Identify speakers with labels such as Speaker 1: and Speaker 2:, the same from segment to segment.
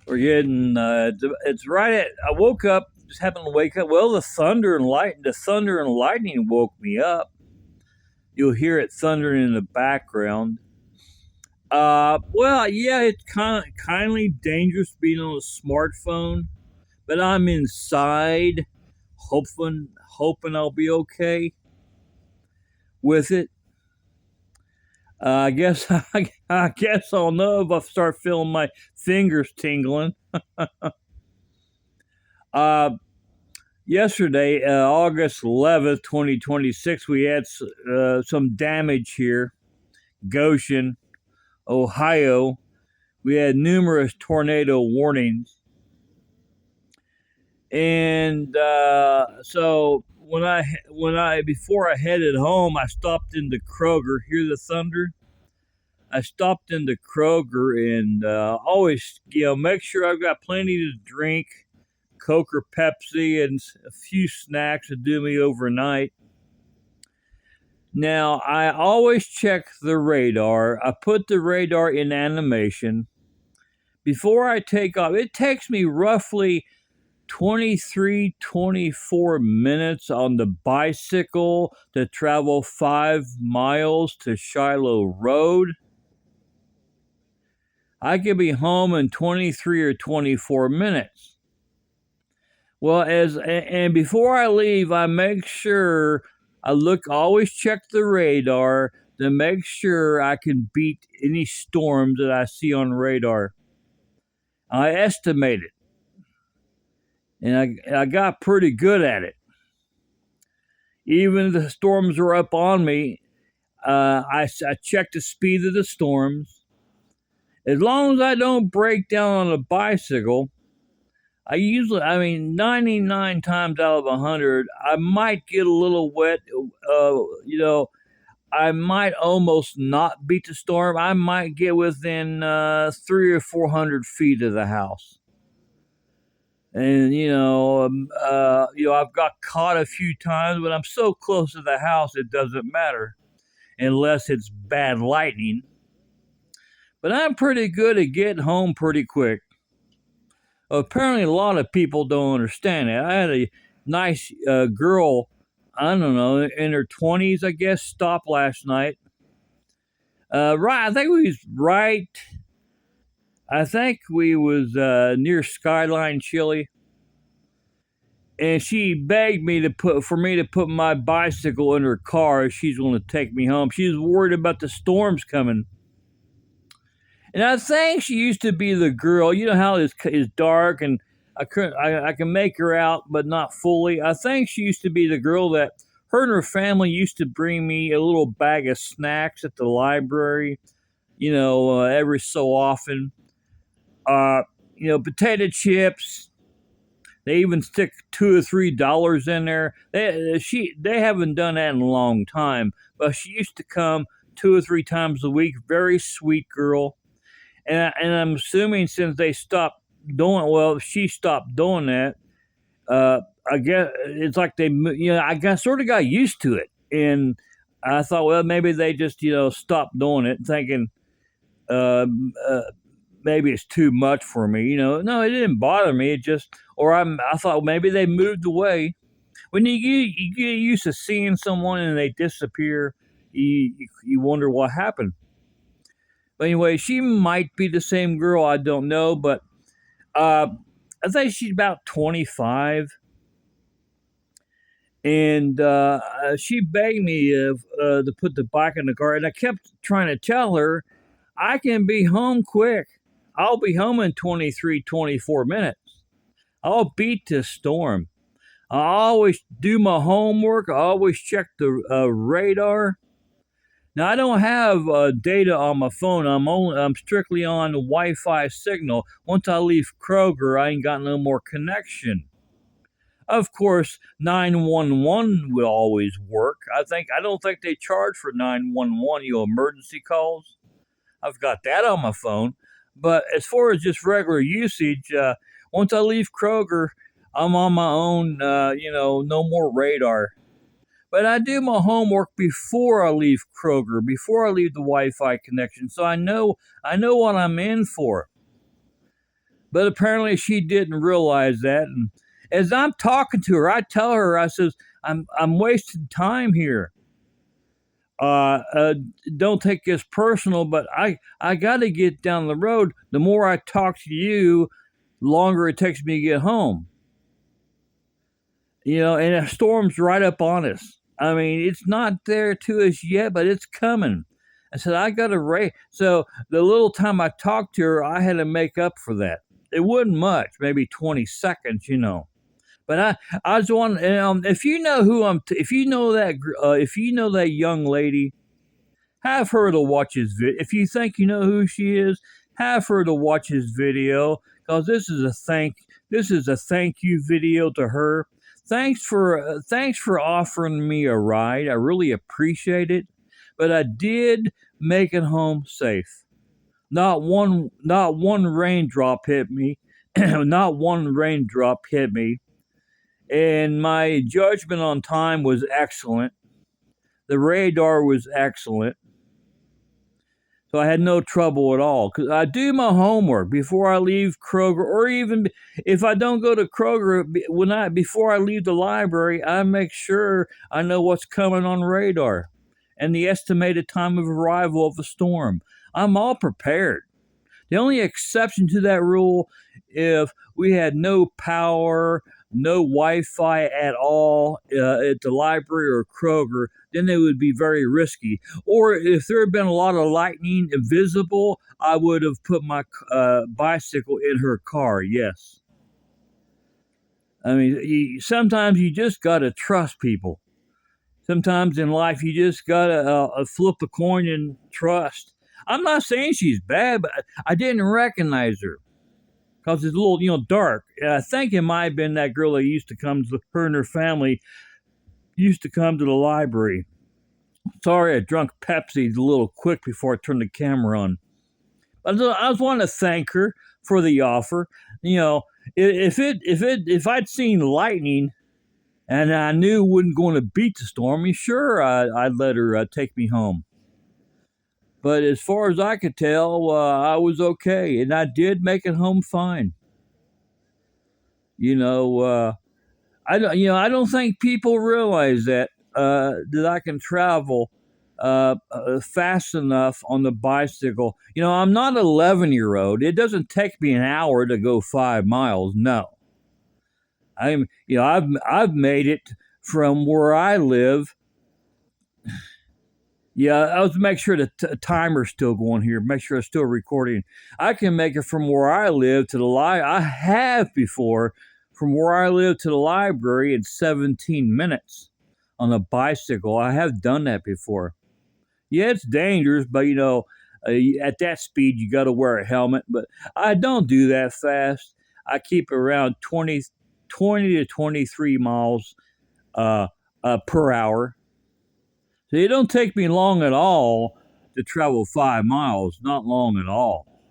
Speaker 1: We're getting it's right at I woke up, just happened to wake up. Well, the thunder and lightning woke me up. You'll hear it thundering in the background. Well, yeah, it's kindly dangerous being on a smartphone, but I'm inside, hoping I'll be okay with it. I guess I guess I'll know if I start feeling my fingers tingling. Uh, Yesterday, August 11th, 2026, we had some damage here, Goshen, Ohio. We had numerous tornado warnings, and so when I before I headed home, I stopped into Kroger. Hear the thunder? I stopped into Kroger and always, make sure I've got plenty to drink, Coke or Pepsi, and a few snacks to do me overnight. Now, I always check the radar. I put the radar in animation. Before I take off, it takes me roughly 24 minutes on the bicycle to travel 5 miles to Shiloh Road. I could be home in 23 or 24 minutes. Well, and before I leave, I make sure always check the radar to make sure I can beat any storms that I see on radar. I estimate it, and I got pretty good at it. Even if the storms are up on me, I check the speed of the storms. As long as I don't break down on a bicycle, 99 times out of 100, I might get a little wet. I might almost not beat the storm. I might get within 300 or 400 feet of the house. And, I've got caught a few times, but I'm so close to the house, it doesn't matter unless it's bad lightning. But I'm pretty good at getting home pretty quick. Apparently, a lot of people don't understand it. I had a nice girl, I don't know, in her 20s, I guess, stop last night. I think we was near Skyline Chili, and she begged me to put my bicycle in her car if she's going to take me home. She was worried about the storms coming. And I think she used to be the girl. You know how it's dark, and I can make her out, but not fully. I think she used to be the girl that her and her family used to bring me a little bag of snacks at the library, every so often. Potato chips. They even stick $2 or $3 in there. They haven't done that in a long time, but she used to come 2 or 3 times a week. Very sweet girl. And I'm assuming since she stopped doing that, I guess it's like I sort of got used to it. And I thought, well, maybe they just, stopped doing it, thinking maybe it's too much for me. No, it didn't bother me. I thought maybe they moved away. When you get used to seeing someone and they disappear, you wonder what happened. But anyway, she might be the same girl. I don't know, but I think she's about 25, and she begged me to put the bike in the car, and I kept trying to tell her I can be home quick. I'll be home in 23, 24 minutes. I'll beat this storm. I always do my homework. I always check the radar. Now I don't have data on my phone. I'm strictly on the Wi-Fi signal. Once I leave Kroger, I ain't got no more connection. Of course, 911 will always work. I don't think they charge for 911, emergency calls. I've got that on my phone. But as far as just regular usage, once I leave Kroger, I'm on my own. No more radar. But I do my homework before I leave Kroger, before I leave the Wi-Fi connection, so I know what I'm in for. But apparently she didn't realize that. And as I'm talking to her, I tell her, I says, I'm wasting time here. Don't take this personal, but I got to get down the road. The more I talk to you, the longer it takes me to get home. And a storm's right up on us. I mean, it's not there to us yet, but it's coming. I said, I got to race. So the little time I talked to her, I had to make up for that. It wasn't much, maybe 20 seconds, But I was wondering, if you know who if you know that young lady, have her to watch his video. If you think you know who she is, have her to watch his video, because this is a thank you video to her. Thanks for offering me a ride. I really appreciate it. But I did make it home safe. Not one raindrop hit me. Not one raindrop hit me. And my judgment on time was excellent. The radar was excellent. So I had no trouble at all, because I do my homework before I leave Kroger, or even if I don't go to Kroger, before I leave the library, I make sure I know what's coming on radar and the estimated time of arrival of the storm. I'm all prepared. The only exception to that rule, if we had no power, no Wi-Fi at all at the library or Kroger, then it would be very risky. Or if there had been a lot of lightning visible, I would have put my bicycle in her car, yes. I mean, sometimes you just got to trust people. Sometimes in life, you just got to flip a coin and trust. I'm not saying she's bad, but I didn't recognize her because it's a little, dark. And I think it might have been that girl that used to come to her and her family used to come to the library. Sorry, I drunk Pepsi a little quick before I turned the camera on. I just want to thank her for the offer. If I'd seen lightning and I knew it wasn't going to beat the storm, sure, I'd let her take me home. But as far as I could tell, I was okay, and I did make it home fine. I don't think people realize that I can travel fast enough on the bicycle. I'm not an 11-year-old. It doesn't take me an hour to go 5 miles. No, I've made it from where I live. Yeah, I was to make sure the timer's still going here. Make sure it's still recording. I can make it from where I live to the I have before, from where I live to the library in 17 minutes on a bicycle. I have done that before. Yeah, it's dangerous, but at that speed you got to wear a helmet. But I don't do that fast. I keep around 20 to 23 miles per hour. So it don't take me long at all to travel 5 miles, not long at all.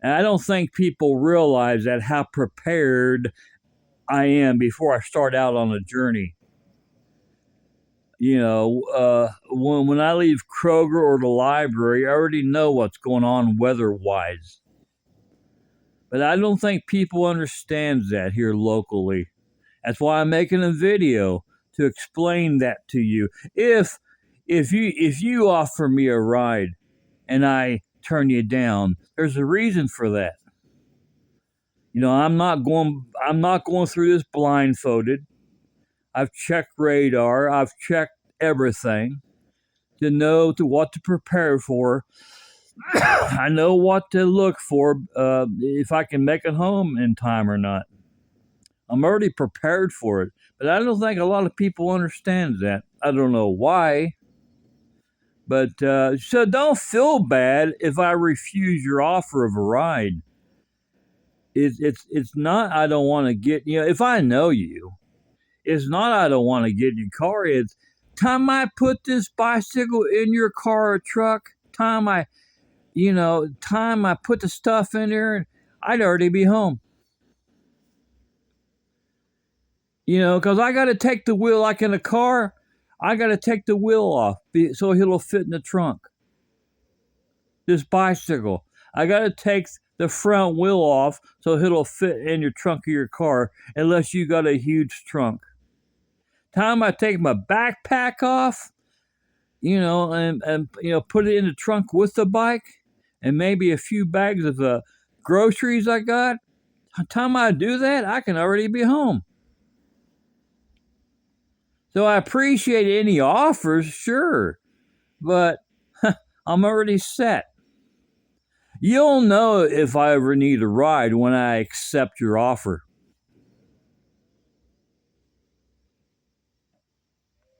Speaker 1: And I don't think people realize that how prepared I am before I start out on a journey. When I leave Kroger or the library, I already know what's going on weather-wise. But I don't think people understand that here locally. That's why I'm making a video to explain that to you. If you offer me a ride and I turn you down, there's a reason for that. I'm not going through this blindfolded. I've checked radar. I've checked everything to know what to prepare for. I know what to look for if I can make it home in time or not. I'm already prepared for it, but I don't think a lot of people understand that. I don't know why, but so don't feel bad if I refuse your offer of a ride. It's not I don't want to get if I know you, it's not I don't want to get in your car. It's time I put this bicycle in your car or truck. Time I put the stuff in there, and I'd already be home. Because I got to take the wheel, like in a car, I got to take the wheel off so it'll fit in the trunk. This bicycle, I got to take the front wheel off so it'll fit in your trunk of your car, unless you got a huge trunk. Time I take my backpack off, and put it in the trunk with the bike, and maybe a few bags of groceries I got. By the time I do that, I can already be home. So I appreciate any offers, sure, but I'm already set. You'll know if I ever need a ride when I accept your offer.